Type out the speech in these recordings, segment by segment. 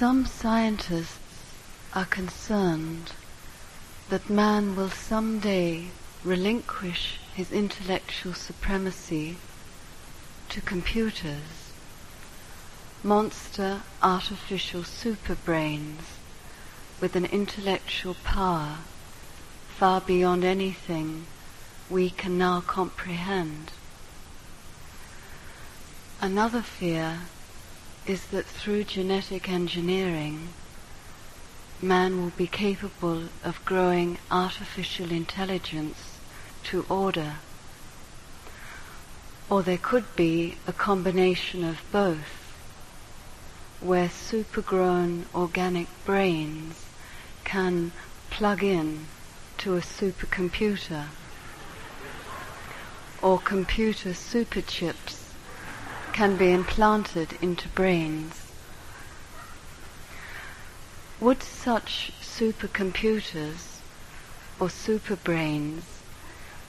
Some scientists are concerned that man will someday relinquish his intellectual supremacy to computers, monster artificial superbrains with an intellectual power far beyond anything we can now comprehend. Another fear is that through genetic engineering, man will be capable of growing artificial intelligence to order. Or there could be a combination of both, where supergrown organic brains can plug in to a supercomputer, or computer superchips can be implanted into brains. Would such supercomputers or superbrains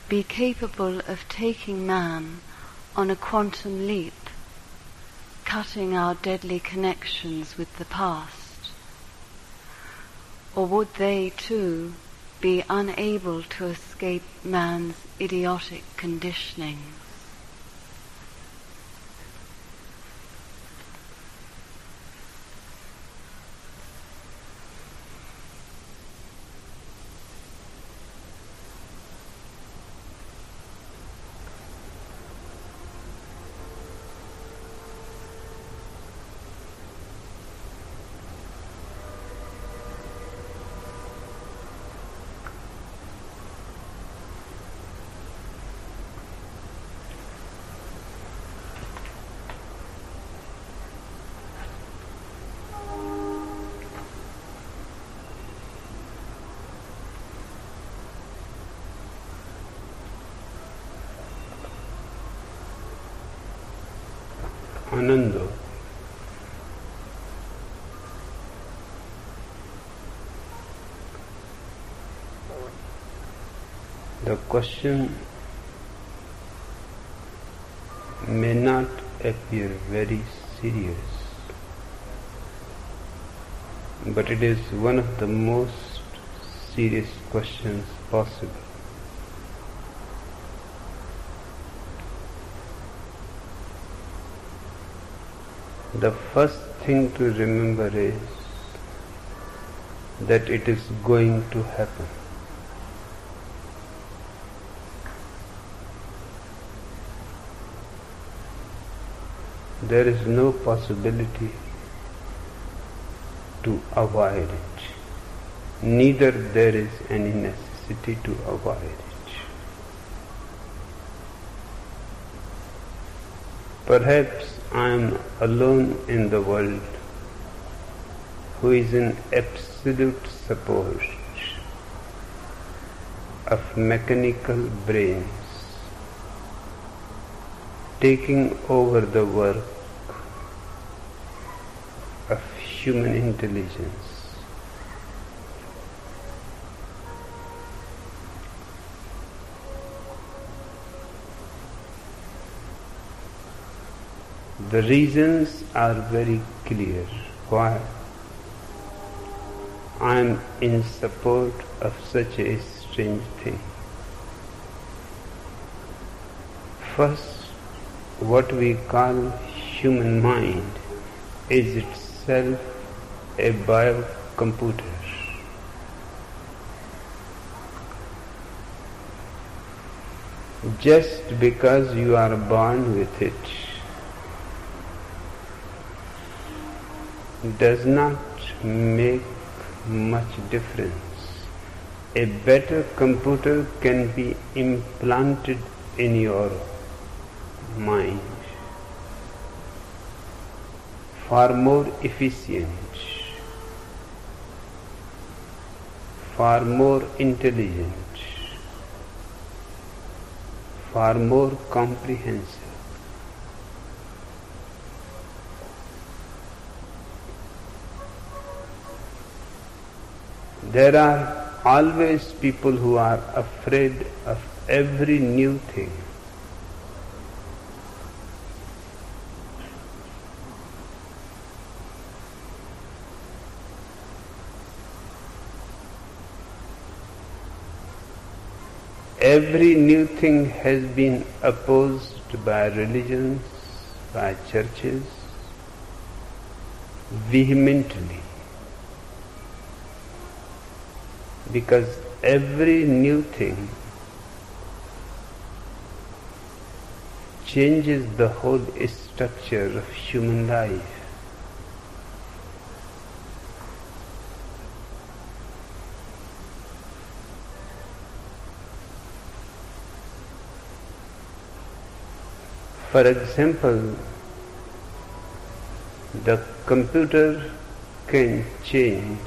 be capable of taking man on a quantum leap, cutting our deadly connections with the past? Or would they too be unable to escape man's idiotic conditioning? Ananda. The question may not appear very serious, but it is one of the most serious questions possible. The first thing to remember is that it is going to happen. There is no possibility to avoid it. Neither there is any necessity to avoid it. Perhaps I am alone in the world who is in absolute support of mechanical brains taking over the work of human intelligence. The reasons are very clear why I am in support of such a strange thing. First, what we call human mind is itself a biocomputer. Just because you are born with it does not make much difference. A better computer can be implanted in your mind, far more efficient, far more intelligent, far more comprehensive. There are always people who are afraid of every new thing. every new thing has been opposed by religions, by churches, vehemently. Because every new thing changes the whole structure of human life. For example, the computer can change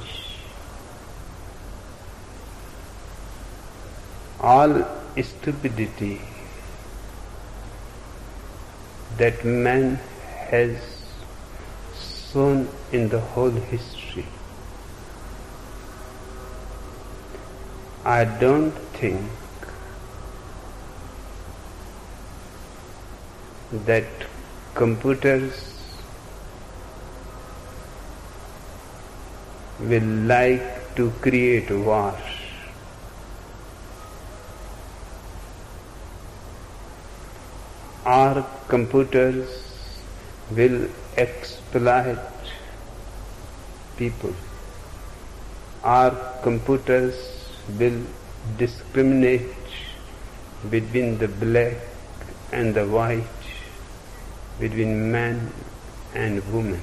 all stupidity that man has shown in the whole history. I don't think that computers will like to create war. Our computers will exploit people. Our computers will discriminate between the black and the white, between man and woman.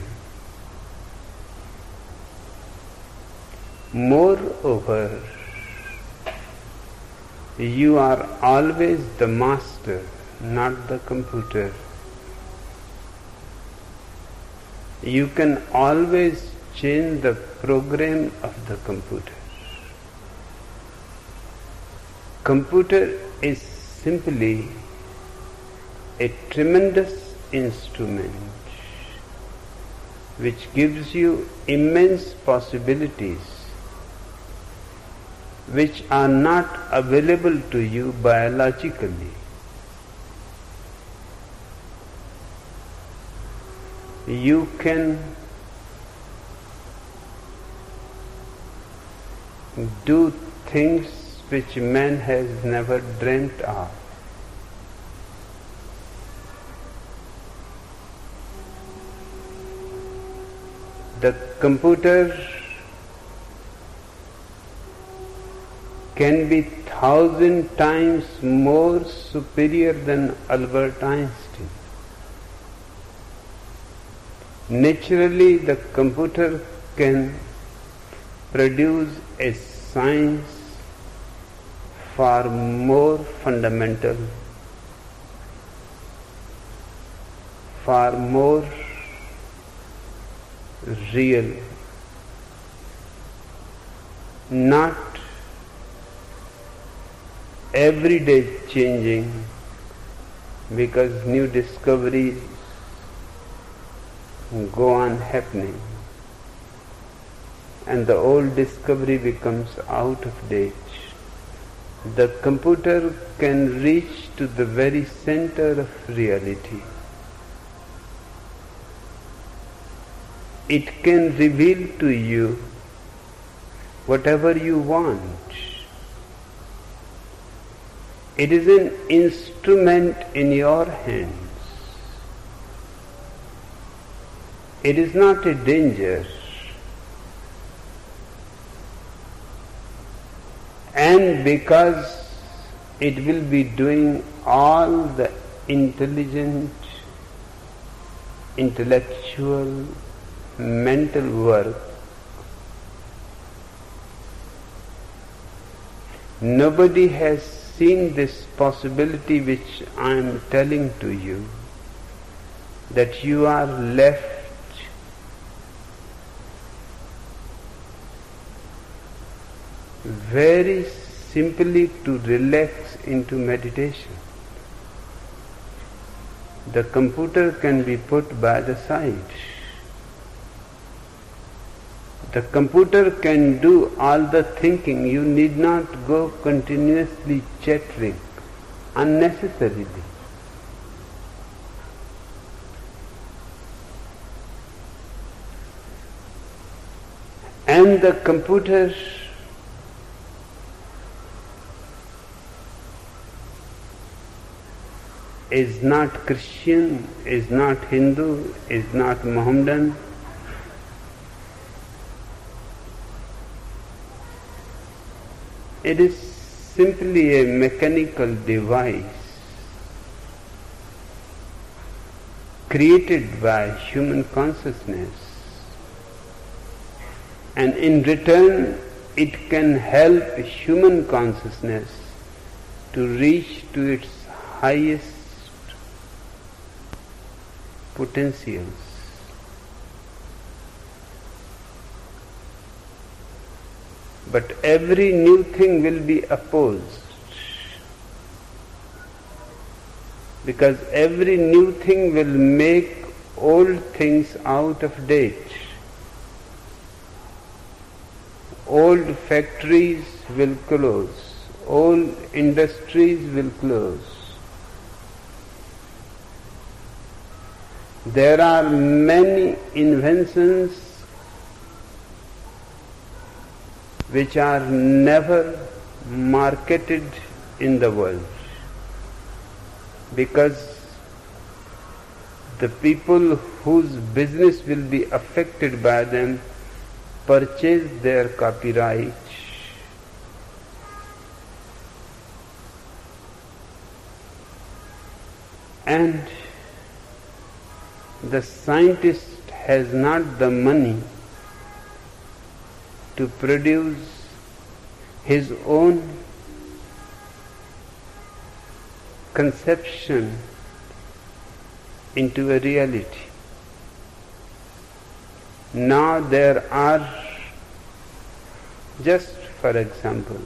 Moreover, you are always the master, not the computer. You can always change the program of the computer. Computer is simply a tremendous instrument which gives you immense possibilities which are not available to you biologically. You can do things which man has never dreamt of. The computer can be 1,000 times more superior than Albert Einstein. Naturally, the computer can produce a science far more fundamental, far more real, not every day changing, because new discoveries go on happening and the old discovery becomes out of date. The computer can reach to the very center of reality. It can reveal to you whatever you want. It is an instrument in your hands. It is not a danger. And because it will be doing all the intelligent, intellectual, mental work, nobody has seen this possibility which I am telling to you, that you are left very simply to relax into meditation. The computer can be put by the side. The computer can do all the thinking. You need not go continuously chattering unnecessarily. And the computer is not Christian, is not Hindu, is not Mohammedan. It is simply a mechanical device created by human consciousness, and in return it can help human consciousness to reach to its highest potentials. But every new thing will be opposed, because every new thing will make old things out of date. Old factories will close, old industries will close. There are many inventions which are never marketed in the world, because the people whose business will be affected by them purchase their copyright. And the scientist has not the money to produce his own conception into a reality. Now there are, just for example,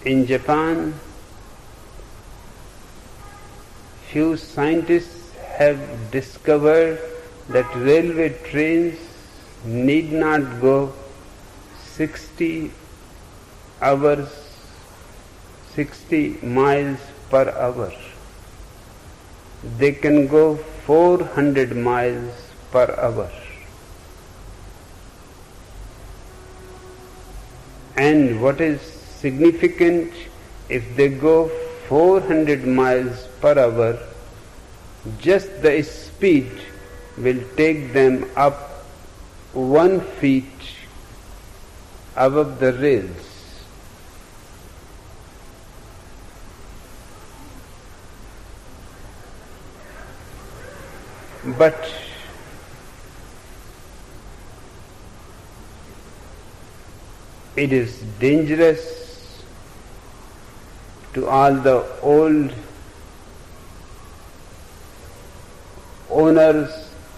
in Japan, few scientists have discovered that railway trains need not go 60 miles per hour. They can go 400 miles per hour. And what is significant, if they go 400 miles per hour, just the speed will take them up 1 feet above the rails. But it is dangerous to all the old owners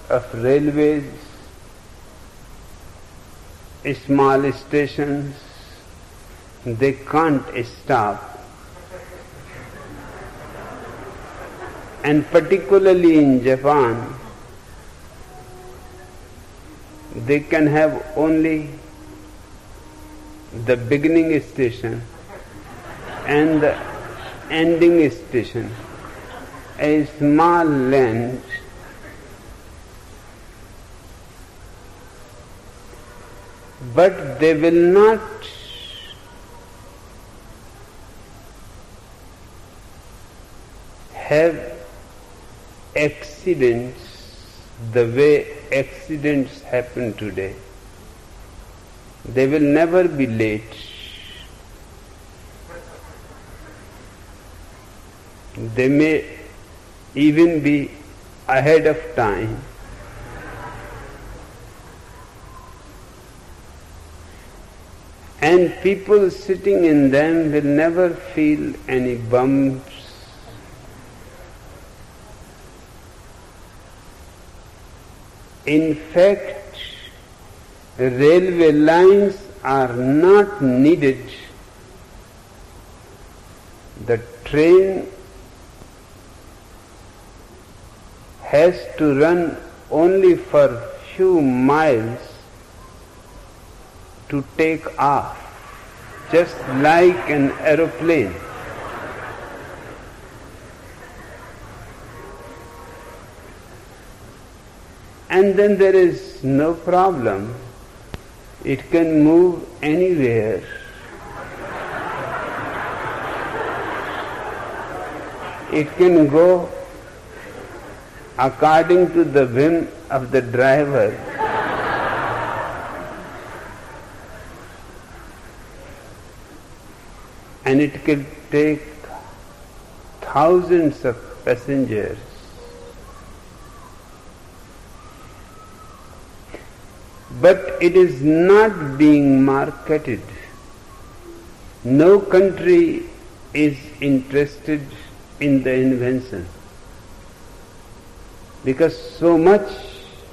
of railways, small stations. They can't stop. And particularly in Japan, they can have only the beginning station and the ending station, a small land. But they will not have accidents the way accidents happen today. They will never be late. They may even be ahead of time. And people sitting in them will never feel any bumps. In fact, railway lines are not needed. The train has to run only for few miles to take off, just like an aeroplane. And then there is no problem. It can move anywhere. It can go according to the whim of the driver. And it can take thousands of passengers. But it is not being marketed. No country is interested in the invention, because so much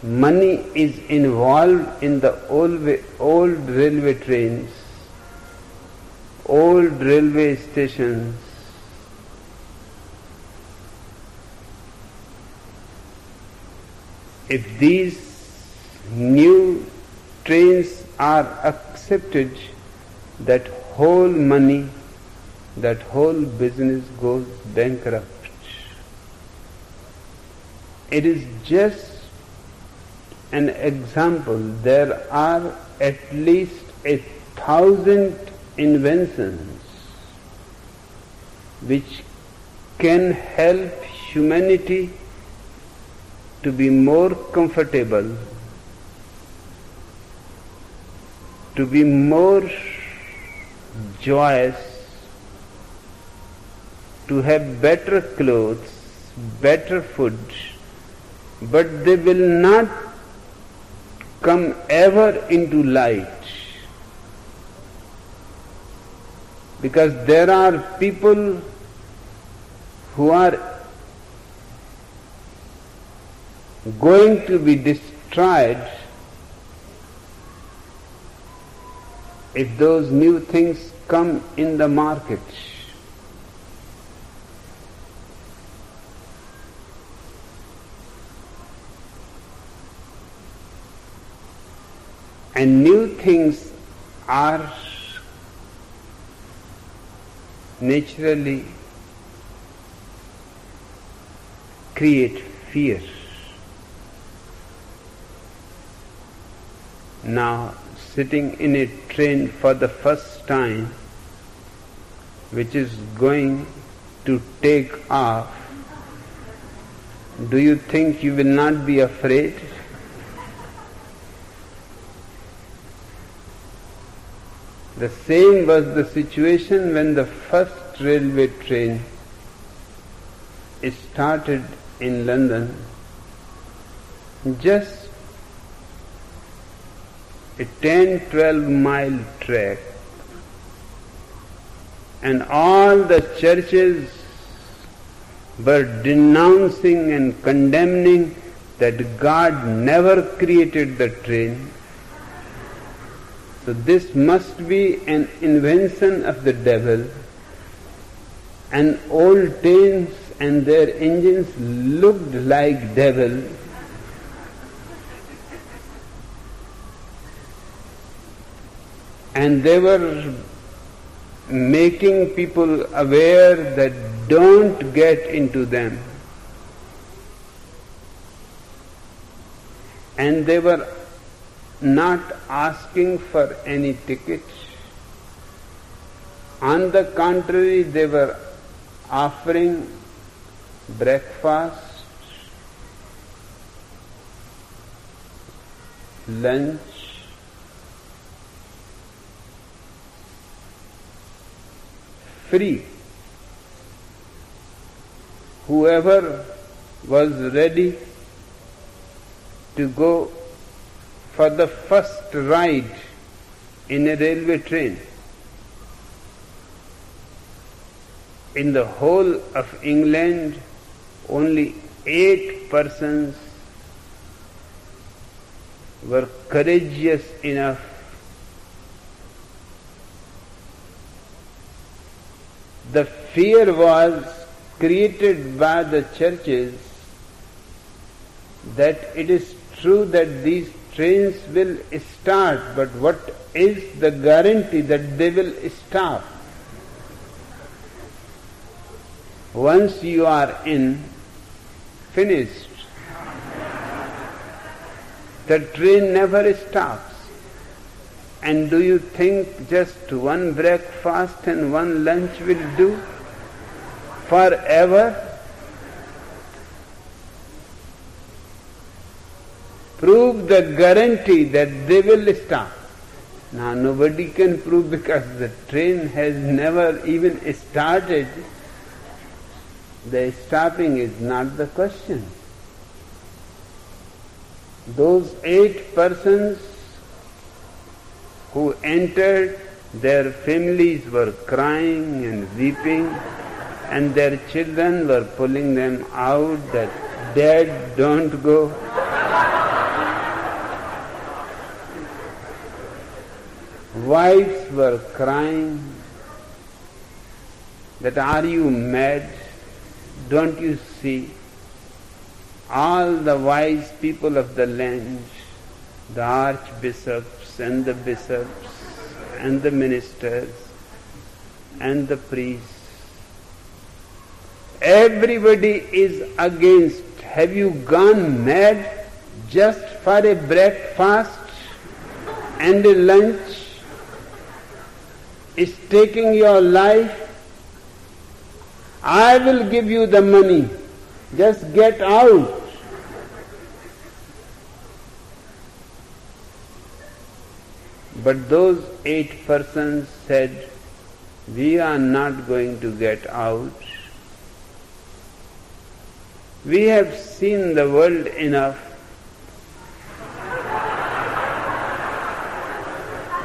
money is involved in the old railway trains, old railway stations. If these new trains are accepted, that whole money, that whole business goes bankrupt. It is just an example. There are at least 1,000 inventions which can help humanity to be more comfortable, to be more joyous, to have better clothes, better food, but they will not come ever into light, because there are people who are going to be destroyed if those new things come in the market. And new things are naturally create fear. Now, sitting in a train for the first time, which is going to take off, do you think you will not be afraid? The same was the situation when the first railway train started in London. Just a 10-12 mile track, and all the churches were denouncing and condemning that God never created the train. So this must be an invention of the devil. And old trains and their engines looked like devil. And they were making people aware that don't get into them. And they were not asking for any ticket. On the contrary, they were offering breakfast, lunch, free. Whoever was ready to go for the first ride in a railway train. In the whole of England, only 8 persons were courageous enough The fear was created by the churches that it is true that these trains will start, but what is the guarantee that they will stop? Once you are in, finished. The train never stops. And do you think just one breakfast and one lunch will do forever? prove the guarantee that they will stop. Now nobody can prove because the train has never even started. The stopping is not the question. Those 8 persons who entered, their families were crying and weeping, and their children were pulling them out that, "Dad, don't go." Wives were crying that, "Are you mad? Don't you see?" All the wise people of the land, the archbishops and the bishops and the ministers and the priests, everybody is against. Have you gone mad just for a breakfast and a lunch? Is taking your life? I will give you the money. Just get out. But those 8 persons said, "We are not going to get out. We have seen the world enough.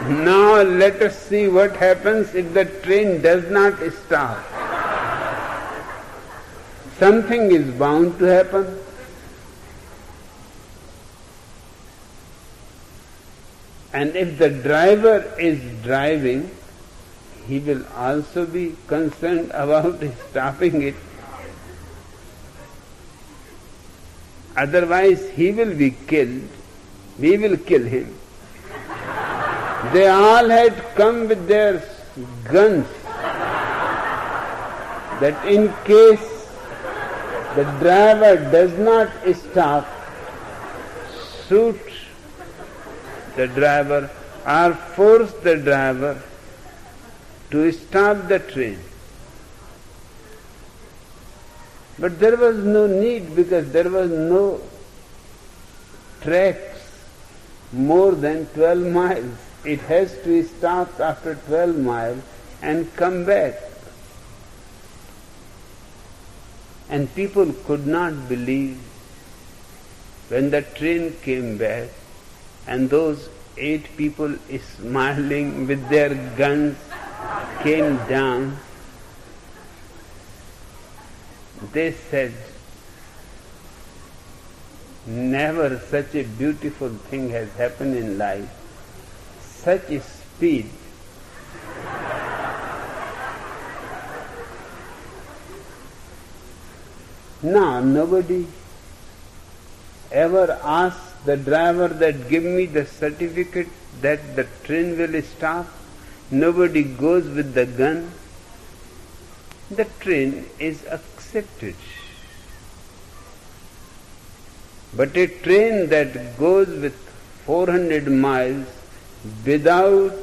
Now let us see what happens if the train does not stop. Something is bound to happen." And if the driver is driving, he will also be concerned about stopping it. Otherwise he will be killed. We will kill him. They all had come with their guns, that in case the driver does not stop, shoot the driver or force the driver to stop the train. But there was no need, because there was no tracks more than 12 miles. It has to stop after 12 miles and come back. And people could not believe when the train came back and those 8 people smiling with their guns came down. They said, "Never such a beautiful thing has happened in life. Such a speed." Now nobody ever asks the driver that, "Give me the certificate that the train will stop." Nobody goes with the gun. The train is accepted. But a train that goes with 400 miles without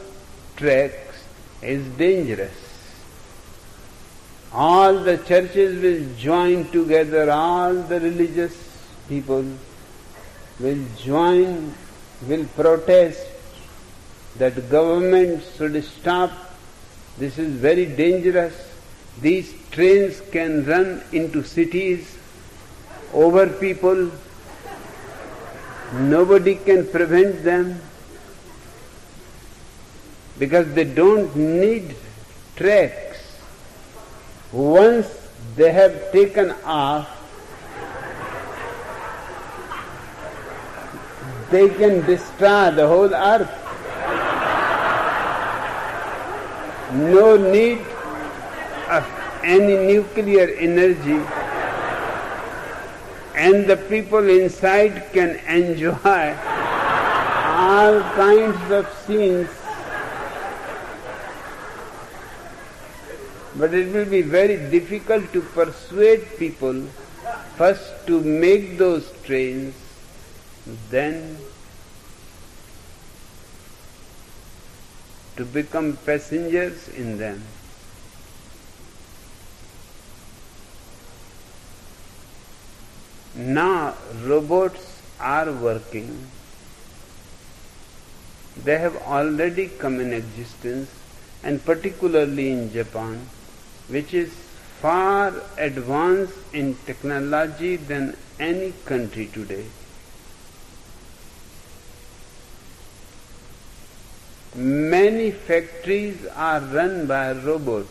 tracks is dangerous. All the churches will join together, all the religious people will join, will protest that government should stop. This is very dangerous. These trains can run into cities, over people. Nobody can prevent them because they don't need tracks. Once they have taken off, they can destroy the whole earth. No need of any nuclear energy, and the people inside can enjoy all kinds of scenes. But it will be very difficult to persuade people first to make those trains, then to become passengers in them. Now robots are working. They have already come in existence, and particularly in Japan, which is far advanced in technology than any country today. Many factories are run by robots.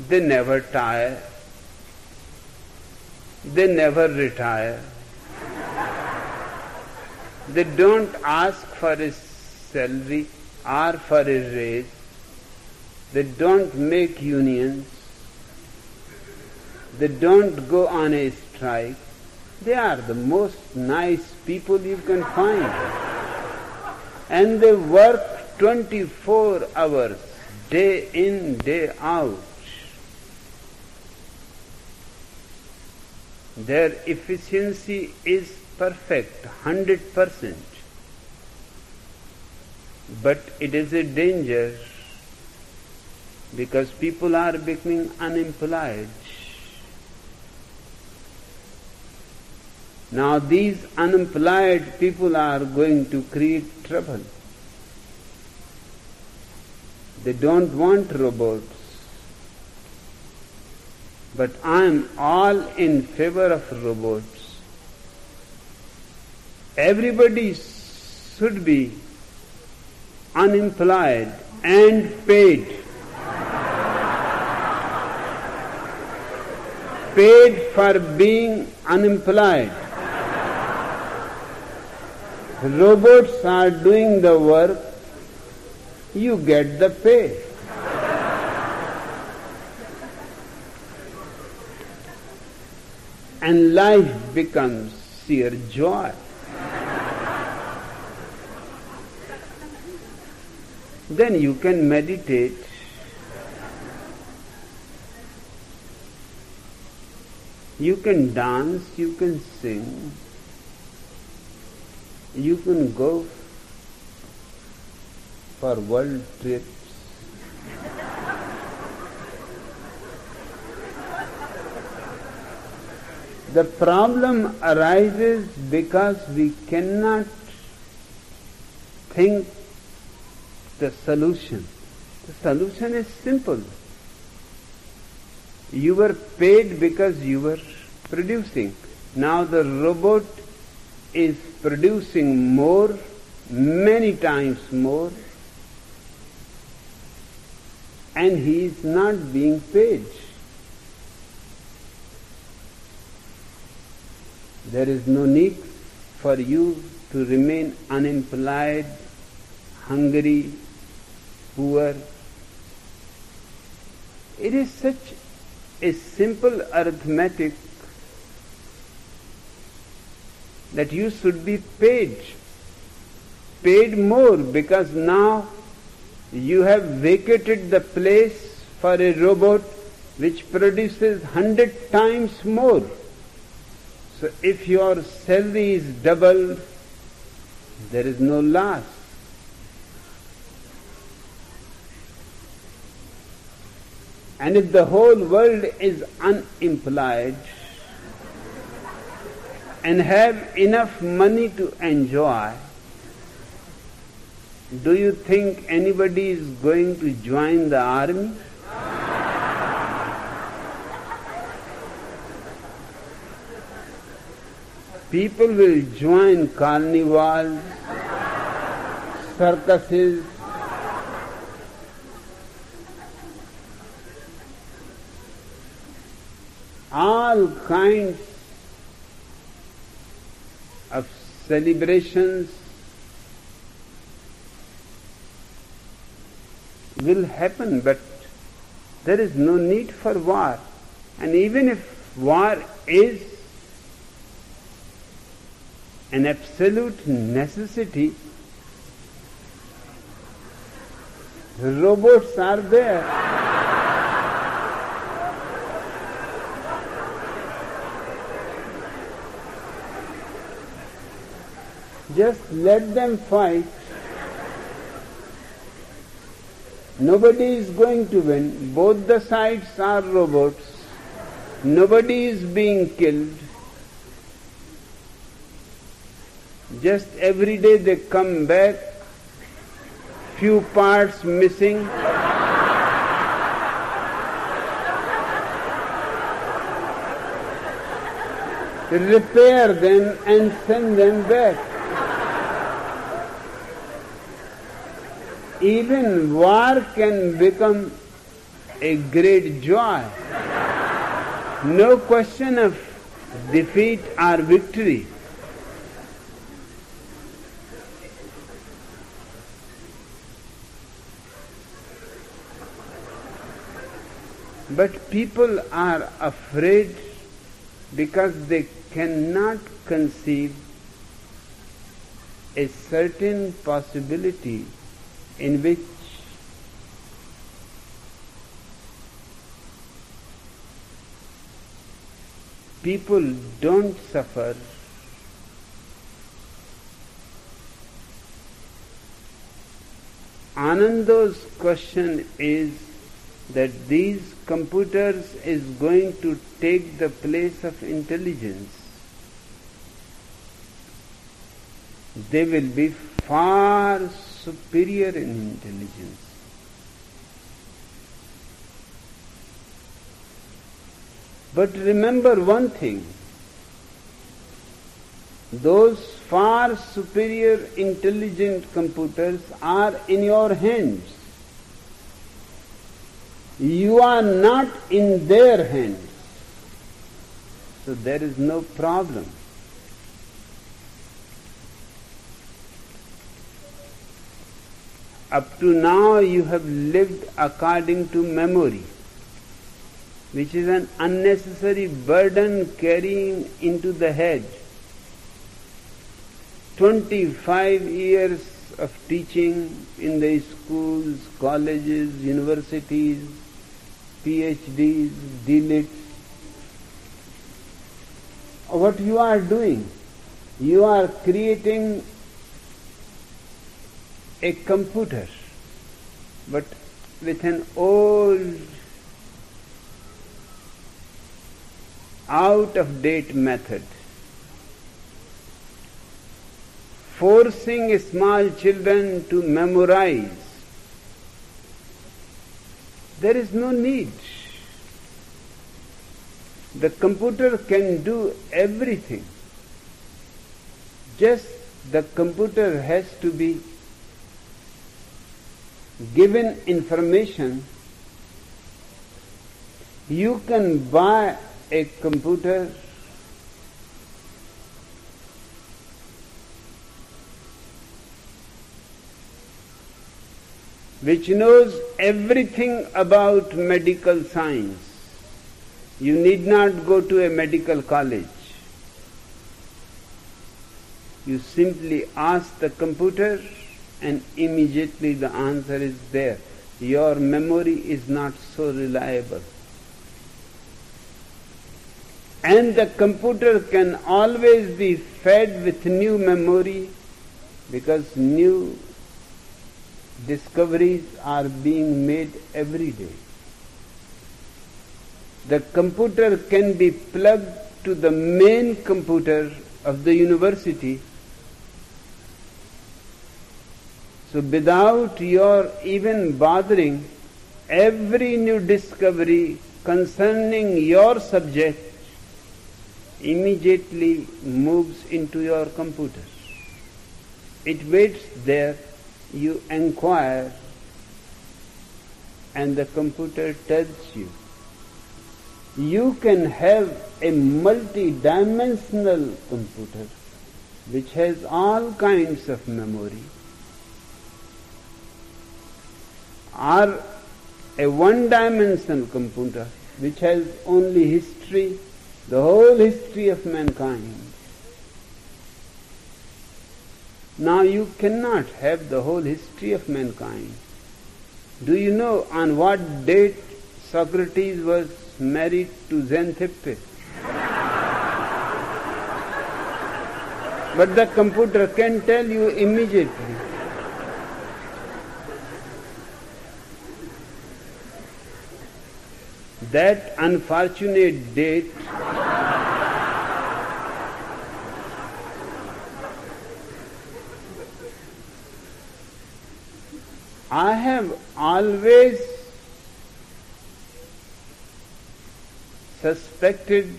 They never tire. They never retire. They don't ask for a salary or for a raise. They don't make unions. They don't go on a strike. They are the most nice people you can find. And they work 24 hours, day in, day out. Their efficiency is perfect, 100%. But it is a danger because people are becoming unemployed. Now these unemployed people are going to create trouble. They don't want robots. But I am all in favor of robots. Everybody should be unemployed and paid. Paid for being unemployed. Robots are doing the work, you get the pay. And life becomes sheer joy. Then you can meditate. You can dance, you can sing. You can go for world trips. The problem arises because we cannot think the solution. The solution is simple. You were paid because you were producing. Now the robot is producing more, many times more, and he is not being paid. There is no need for you to remain unemployed, hungry, poor. It is such a simple arithmetic that you should be paid more, because now you have vacated the place for a robot which produces 100 times more. So if your salary is doubled, there is no loss. And if the whole world is unemployed and have enough money to enjoy, do you think anybody is going to join the army? People will join carnivals, circuses, all kinds of celebrations will happen, but there is no need for war. And even if war is an absolute necessity, robots are there. Just let them fight. Nobody is going to win. Both the sides are robots. Nobody is being killed. Just every day they come back, few parts missing. Repair them and send them back. Even war can become a great joy. No question of defeat or victory. But people are afraid because they cannot conceive a certain possibility in which people don't suffer. Anando's question is that these computers is going to take the place of intelligence. They will be far superior in intelligence. But remember one thing, those far superior intelligent computers are in your hands. You are not in their hands. So there is no problem. Up to now you have lived according to memory, which is an unnecessary burden carrying into the head. 25 years of teaching in the schools, colleges, universities, PhDs, DLITs. What you are doing? You are creating a computer, but with an old, out-of-date method. Forcing small children to memorize. There is no need. The computer can do everything. Just the computer has to be given information. You can buy a computer which knows everything about medical science. You need not go to a medical college. You simply ask the computer and immediately the answer is there. Your memory is not so reliable. And the computer can always be fed with new memory because new discoveries are being made every day. The computer can be plugged to the main computer of the university. So without your even bothering, every new discovery concerning your subject immediately moves into your computer. It waits there, you inquire, and the computer tells you. You can have a multi-dimensional computer which has all kinds of memory, or a one-dimensional computer which has only history, the whole history of mankind. Now you cannot have the whole history of mankind. Do you know on what date Socrates was married to Xanthippe? But the computer can tell you immediately. that unfortunate date I have always suspected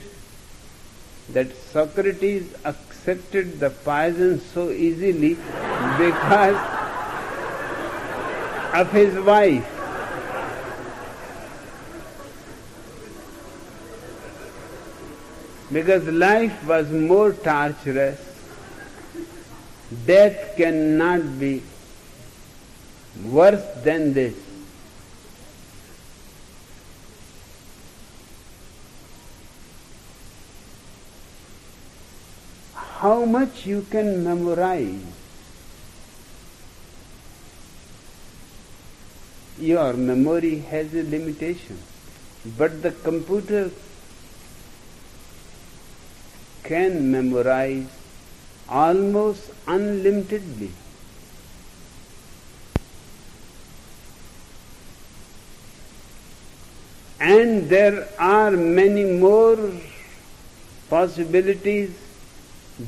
that Socrates accepted the poison so easily because of his wife. Because life was more torturous, death cannot be worse than this. How much you can memorize? Your memory has a limitation, but the computer can memorize almost unlimitedly. And there are many more possibilities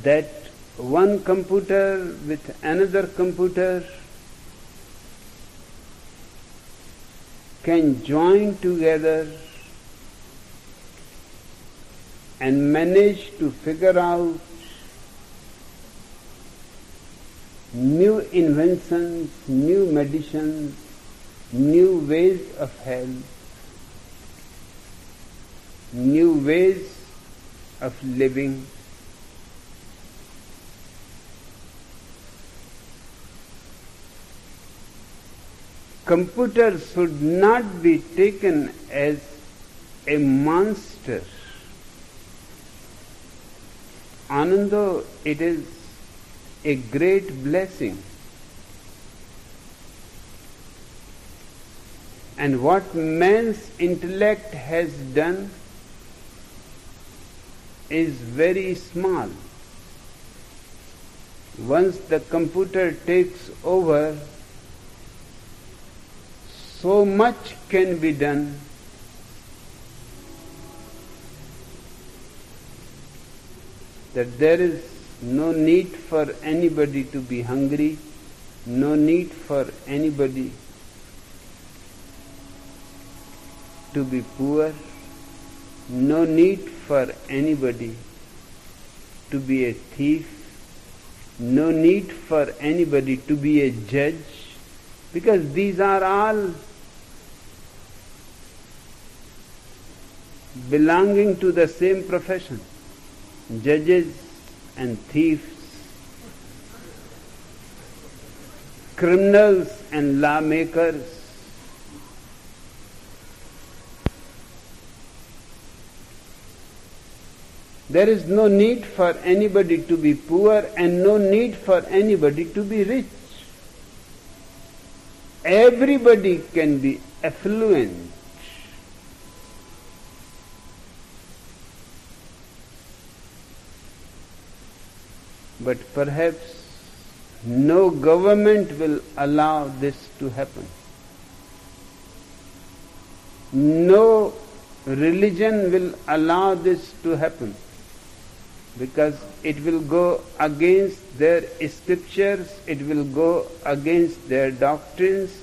that one computer with another computer can join together and manage to figure out new inventions, new medicines, new ways of health, new ways of living. Computers should not be taken as a monster. Anando, it is a great blessing. And what man's intellect has done is very small. Once the computer takes over, so much can be done. That there is no need for anybody to be hungry, no need for anybody to be poor, no need for anybody to be a thief, no need for anybody to be a judge, because these are all belonging to the same profession. Judges and thieves, criminals and lawmakers. There is no need for anybody to be poor and no need for anybody to be rich. Everybody can be affluent. But perhaps no government will allow this to happen. No religion will allow this to happen, because it will go against their scriptures, it will go against their doctrines.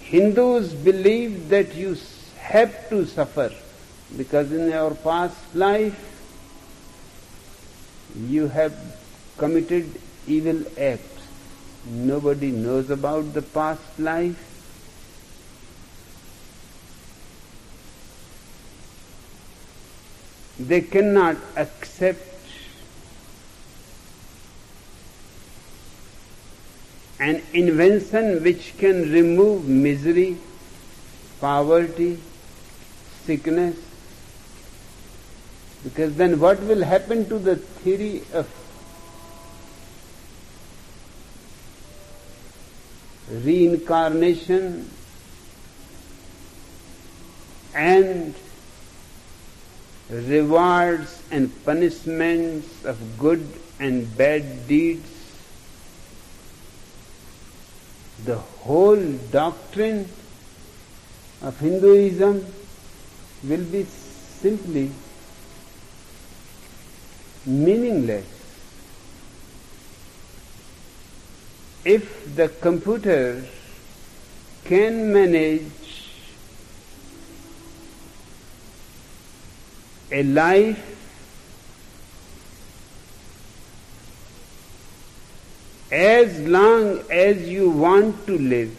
Hindus believe that you have to suffer, because in your past life you have committed evil acts. Nobody knows about the past life. They cannot accept an invention which can remove misery, poverty, sickness. Because then what will happen to the theory of reincarnation and rewards and punishments of good and bad deeds? The whole doctrine of Hinduism will be simply meaningless. If the computer can manage a life as long as you want to live,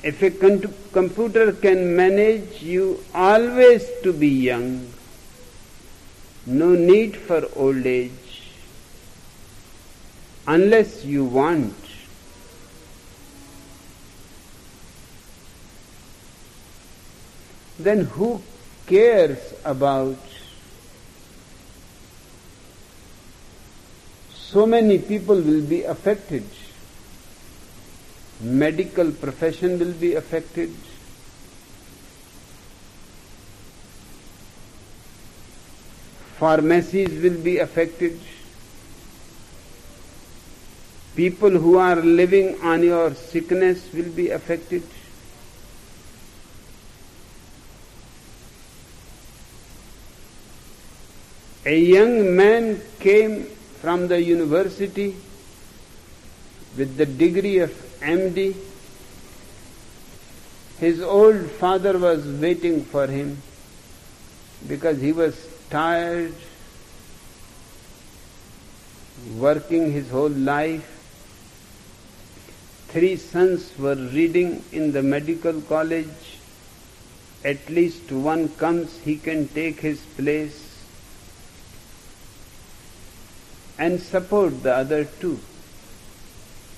if a computer can manage you always to be young, no need for old age, unless you want, then who cares about so many people will be affected? Medical profession will be affected. Pharmacies will be affected. People who are living on your sickness will be affected. A young man came from the university with the degree of MD. His old father was waiting for him because he was tired, working his whole life. 3 sons were reading in the medical college. At least one comes, he can take his place and support the other 2.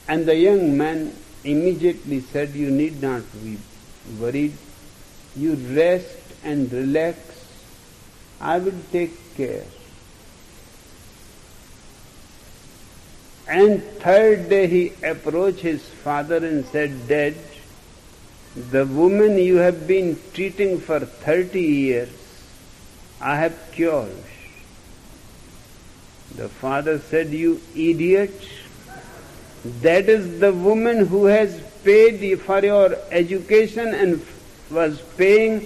And the young man immediately said, "You need not be worried. You rest and relax. I will take care." And 3rd day he approached his father and said, "Dad, the woman you have been treating for 30 years, I have cured." The father said, "You idiot, that is the woman who has paid for your education and was paying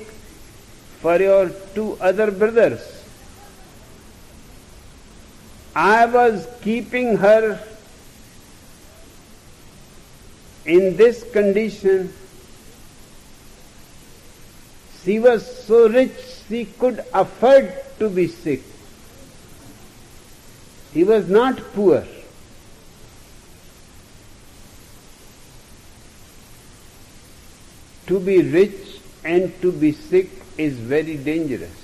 for your 2 other brothers. I was keeping her in this condition. She was so rich she could afford to be sick. He was not poor." To be rich and to be sick is very dangerous.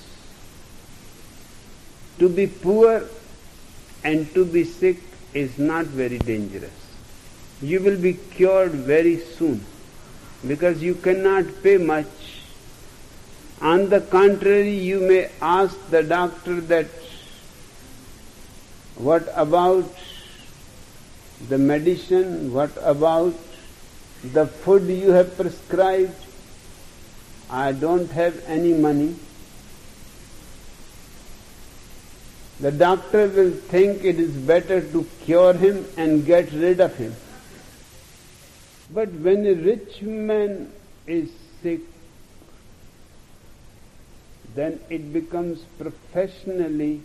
To be poor and to be sick is not very dangerous. You will be cured very soon because you cannot pay much. On the contrary, you may ask the doctor that, "What about the medicine? What about the food you have prescribed? I don't have any money." The doctor will think it is better to cure him and get rid of him. But when a rich man is sick, then it becomes professionally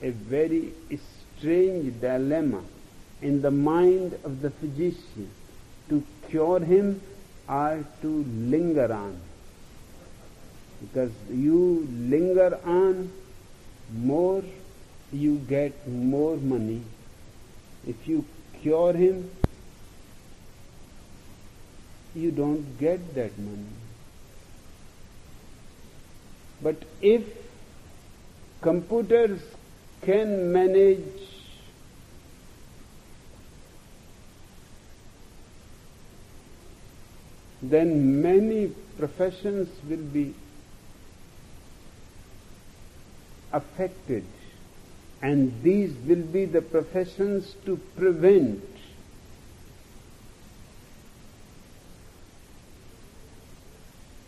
a very strange dilemma in the mind of the physician, to cure him or to linger on. Because you linger on more, you get more money. If you cure him, you don't get that money. But if computers can manage then many professions will be affected, and these will be the professions to prevent.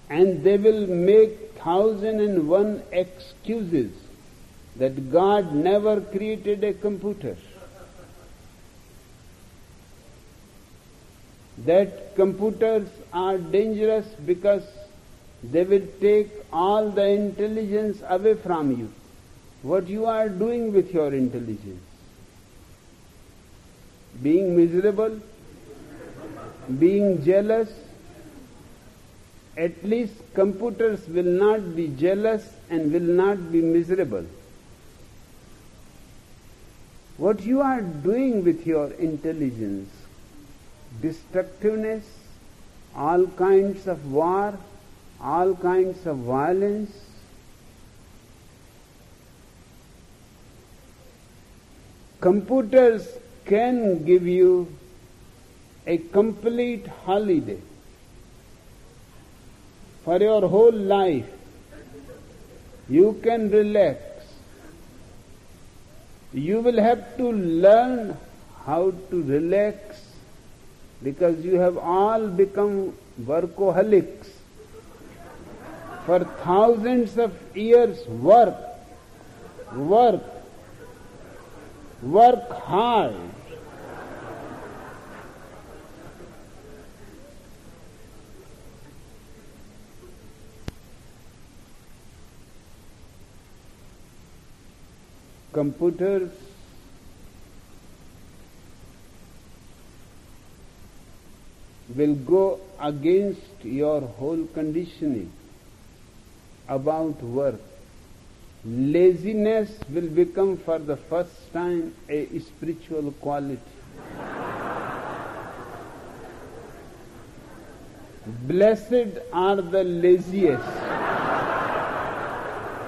And they will make 1,001 excuses that God never created a computer. that computers are dangerous because they will take all the intelligence away from you. What you are doing with your intelligence? Being miserable? Being jealous? At least computers will not be jealous and will not be miserable. What you are doing with your intelligence? Destructiveness, all kinds of war, all kinds of violence. Computers can give you a complete holiday for your whole life. You can relax. You will have to learn how to relax because you have all become workaholics. For thousands of years, work hard. Computers will go against your whole conditioning about work. Laziness will become for the first time a spiritual quality. Blessed are the laziest,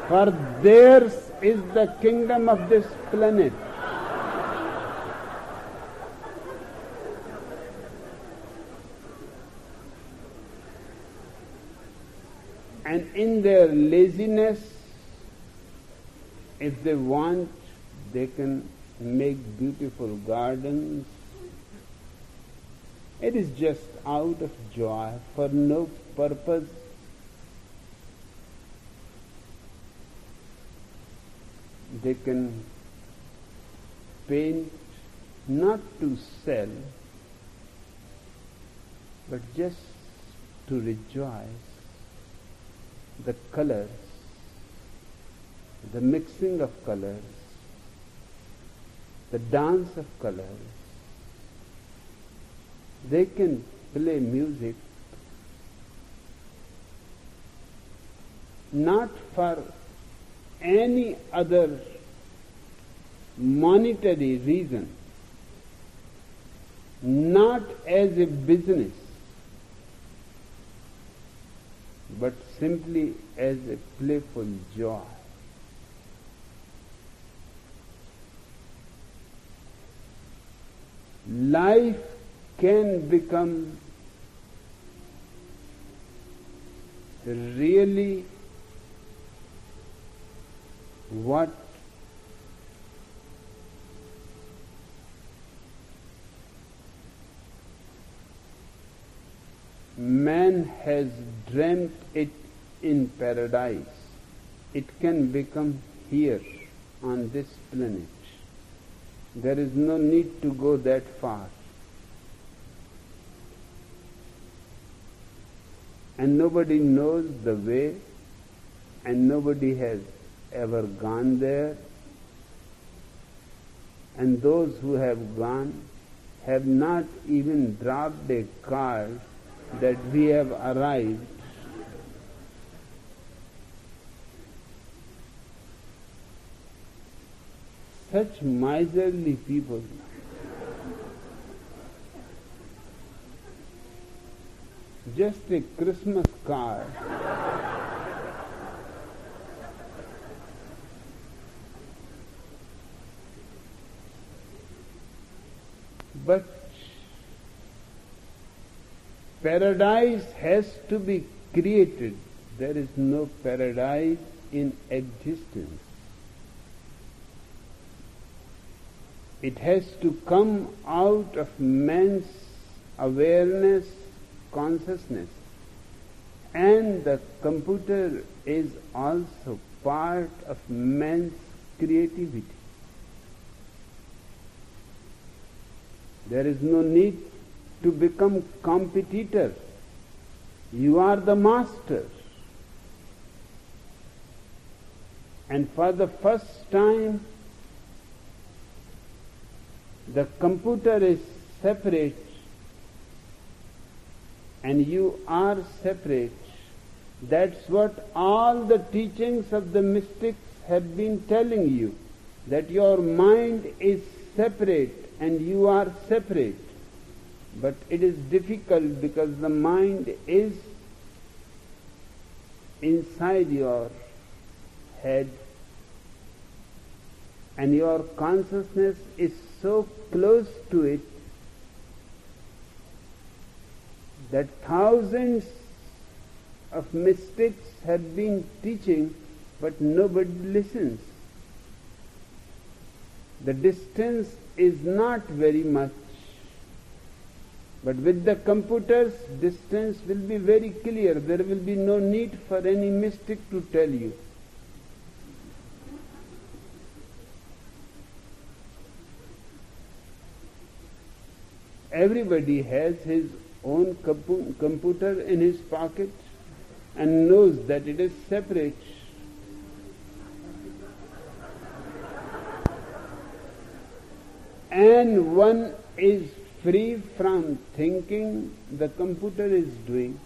for theirs is the kingdom of this planet. And in their laziness, if they want, they can make beautiful gardens. It is just out of joy, for no purpose. They can paint not to sell, but just to rejoice. The colors, the mixing of colors, the dance of colors. They can play music not for any other monetary reason, not as a business, but simply as a playful joy. Life can become really what man has dreamt it in paradise. It can become here on this planet. There is no need to go that far. And nobody knows the way, and nobody has ever gone there. And those who have gone have not even dropped a card that we have arrived. Such miserly people. Just a Christmas card. But paradise has to be created. There is no paradise in existence. It has to come out of man's awareness, consciousness. And the computer is also part of man's creativity. There is no need to become competitor. You are the master. And for the first time, the computer is separate and you are separate. That's what all the teachings of the mystics have been telling you, that your mind is separate and you are separate. But it is difficult because the mind is inside your head and your consciousness is so close to it that thousands of mystics have been teaching, but nobody listens. The distance is not very much, but with the computers, distance will be very clear. There will be no need for any mystic to tell you. Everybody has his own computer in his pocket and knows that it is separate. And one is free from thinking the computer is doing.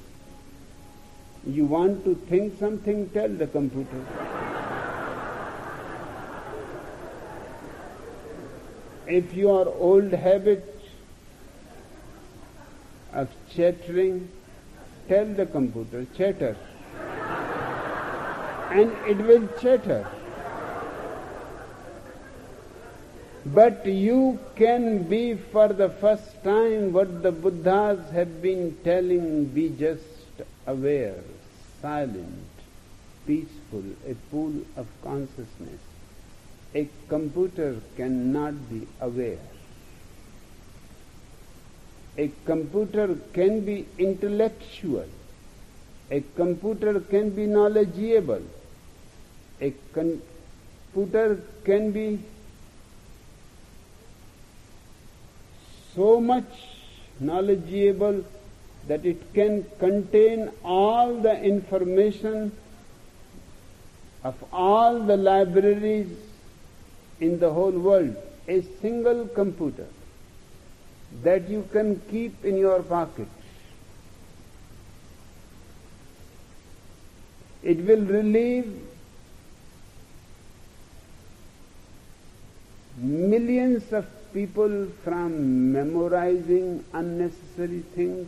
You want to think something, tell the computer. If your old habit of chattering, tell the computer, chatter, and it will chatter. But you can be for the first time what the Buddhas have been telling, be just aware, silent, peaceful, a pool of consciousness. A computer cannot be aware. A computer can be intellectual. A computer can be knowledgeable. A computer can be so much knowledgeable that it can contain all the information of all the libraries in the whole world. A single computer that you can keep in your pocket. It will relieve millions of people from memorizing unnecessary things.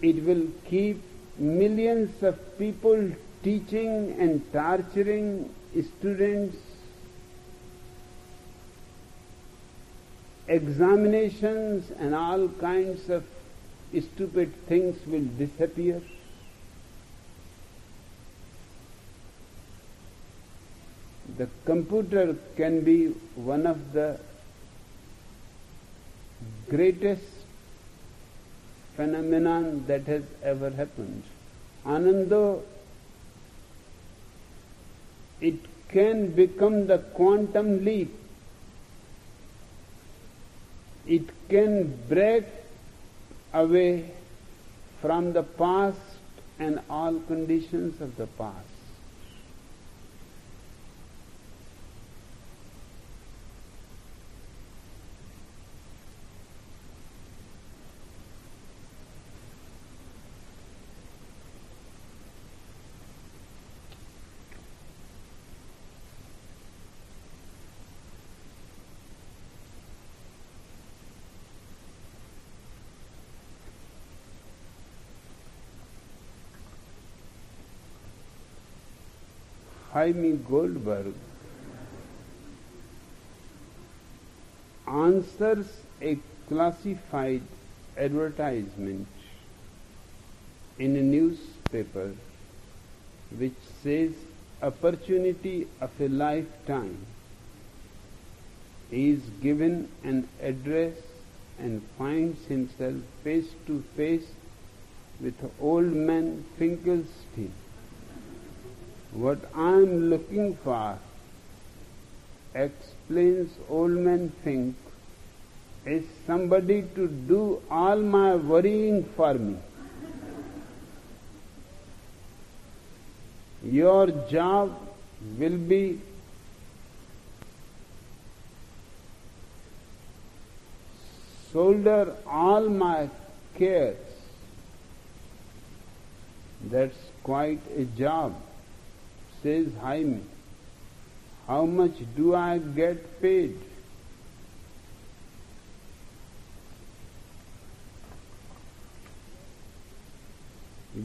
It will keep millions of people teaching and torturing students. Examinations and all kinds of stupid things will disappear. The computer can be one of the greatest phenomenon that has ever happened. Anando, it can become the quantum leap. It can break away from the past and all conditions of the past. Jaime Goldberg answers a classified advertisement in a newspaper which says opportunity of a lifetime. He is given an address and finds himself face to face with old man Finkelstein. What I am looking for, explains old man Fink, is somebody to do all my worrying for me. Your job will be shoulder all my cares. That's quite a job, says Jaime. How much do I get paid?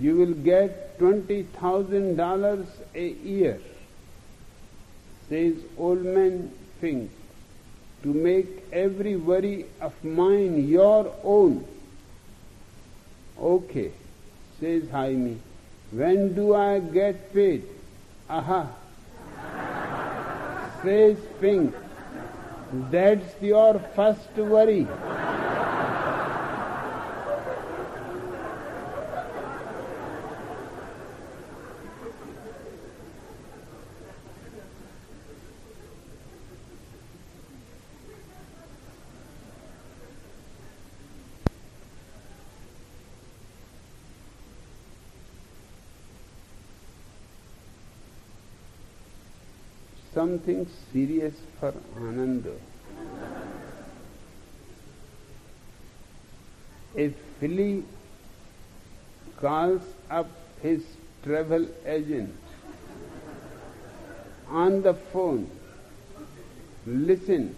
You will get $20,000 a year, says Old Man Fink, to make every worry of mine your own. Okay, says Jaime. When do I get paid? Aha, says Fink. That's your first worry. Something serious for Ananda. A filly calls up his travel agent on the phone. Listen,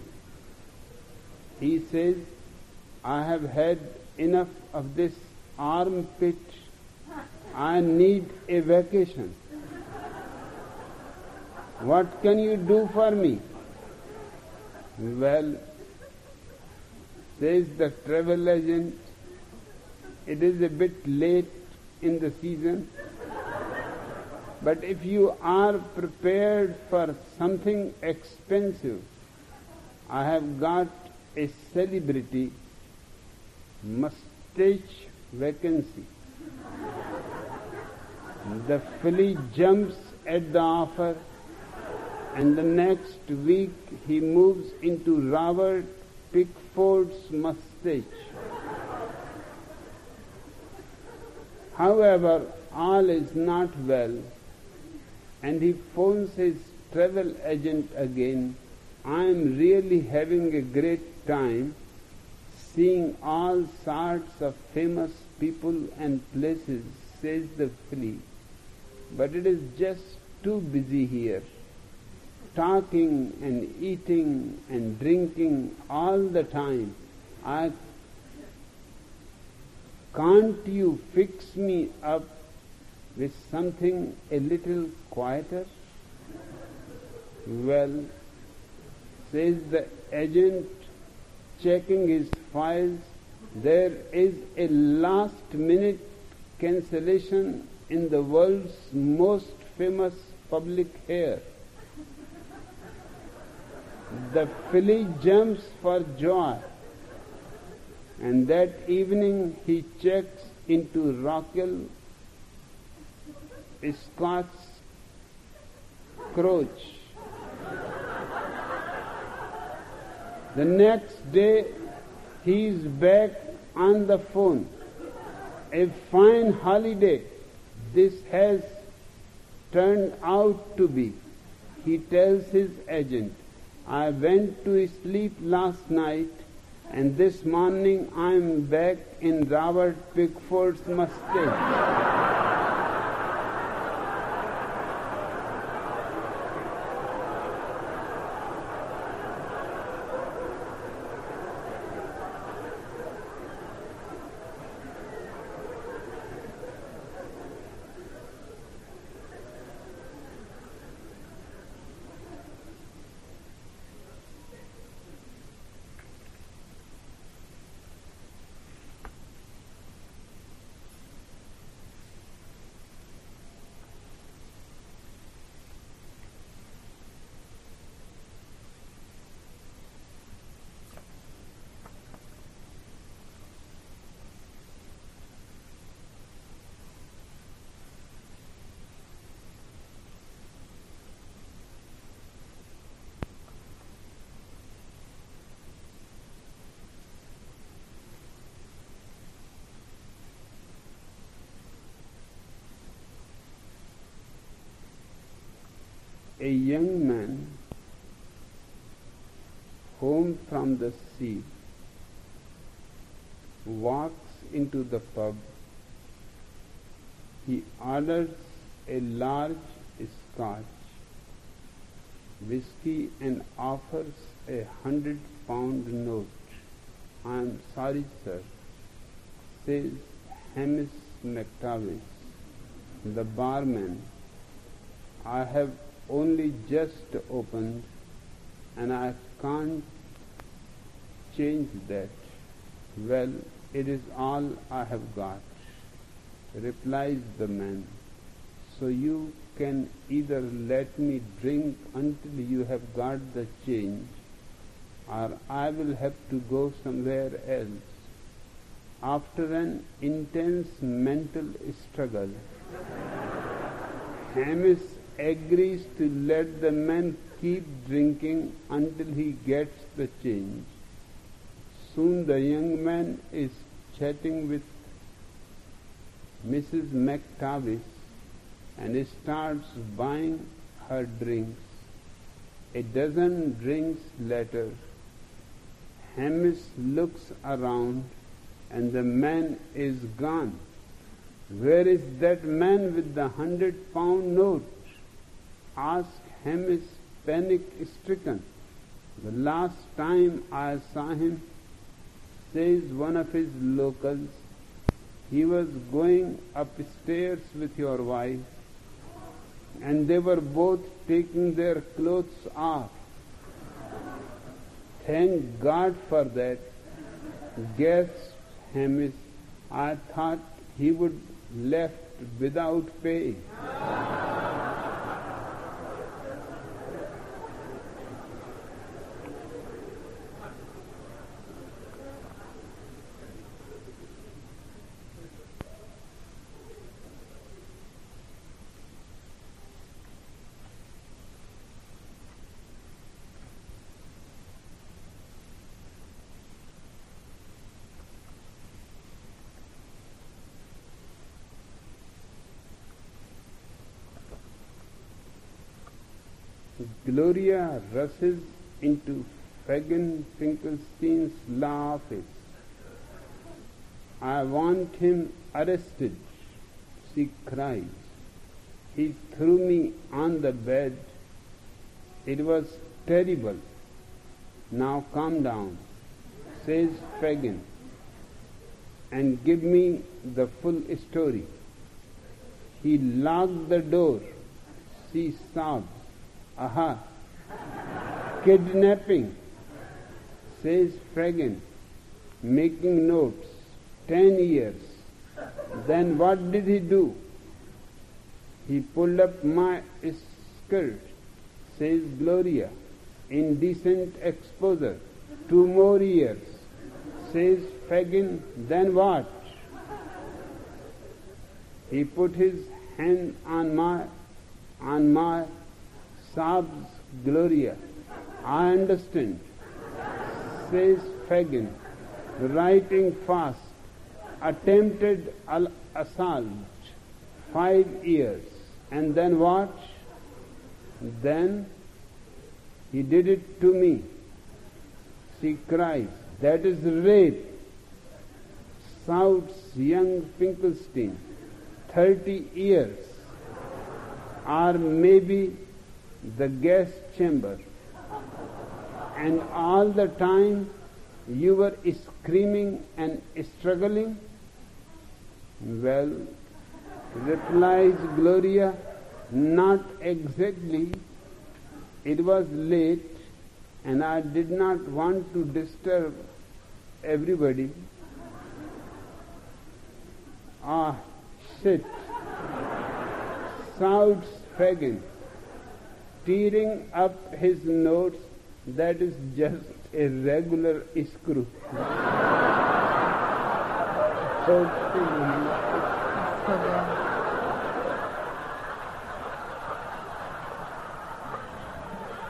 he says, I have had enough of this armpit. I need a vacation. What can you do for me? Well, says the travel agent, it is a bit late in the season, but if you are prepared for something expensive, I have got a celebrity mustache vacancy. The filly jumps at the offer, and the next week he moves into Robert Pickford's mustache. However, all is not well, and he phones his travel agent again. I am really having a great time seeing all sorts of famous people and places, says the filly, but it is just too busy here. Talking and eating and drinking all the time. Can't you fix me up with something a little quieter? Well, says the agent, checking his files, there is a last-minute cancellation in the world's most famous public here. The filly jumps for joy, and that evening he checks into Rockall Scott's Croach. The next day he is back on the phone. A fine holiday this has turned out to be, he tells his agent. I went to sleep last night, and this morning I am back in Robert Pickford's mustache. a young man home from the sea walks into the pub. He orders a large scotch, whiskey, and offers a 100-pound note. "I am sorry, sir," says Hamish McTavish, the barman. "I have only just opened and I can't change that." "Well, it is all I have got," replies the man. "So you can either let me drink until you have got the change, or I will have to go somewhere else." After an intense mental struggle, Hamish agrees to let the man keep drinking until he gets the change. Soon the young man is chatting with Mrs. McTavish and starts buying her drinks. A dozen drinks later, Hamish looks around and the man is gone. "Where is that man with the 100-pound note?" asks Hamish, panic-stricken. "The last time I saw him," says one of his locals, "he was going upstairs with your wife, and they were both taking their clothes off." "Thank God for that," gasped Hamish. "I thought he would left without pay." Gloria rushes into Fagin Finkelstein's law office. "I want him arrested," she cries. "He threw me on the bed. It was terrible." "Now calm down," says Fagin, "and give me the full story." "He locked the door," she sobs. "Aha! Kidnapping," says Fagin, making notes. 10 years. "Then what did he do?" "He pulled up my skirt," says Gloria. "Indecent exposure. 2 more years," says Fagin. "Then what?" "He put his hand on my sobs Gloria. "I understand," says Fagin, writing fast. "Attempted assault, 5 years. And then what?" "Then he did it to me," she cries. "That is rape," shouts young Finkelstein. 30 years. Or maybe the gas chamber. And all the time you were screaming and struggling?" "Well," replies Gloria, "not exactly. It was late and I did not want to disturb everybody." "Ah, shit," shouts Fagin, tearing up his notes. "That is just a regular screw." So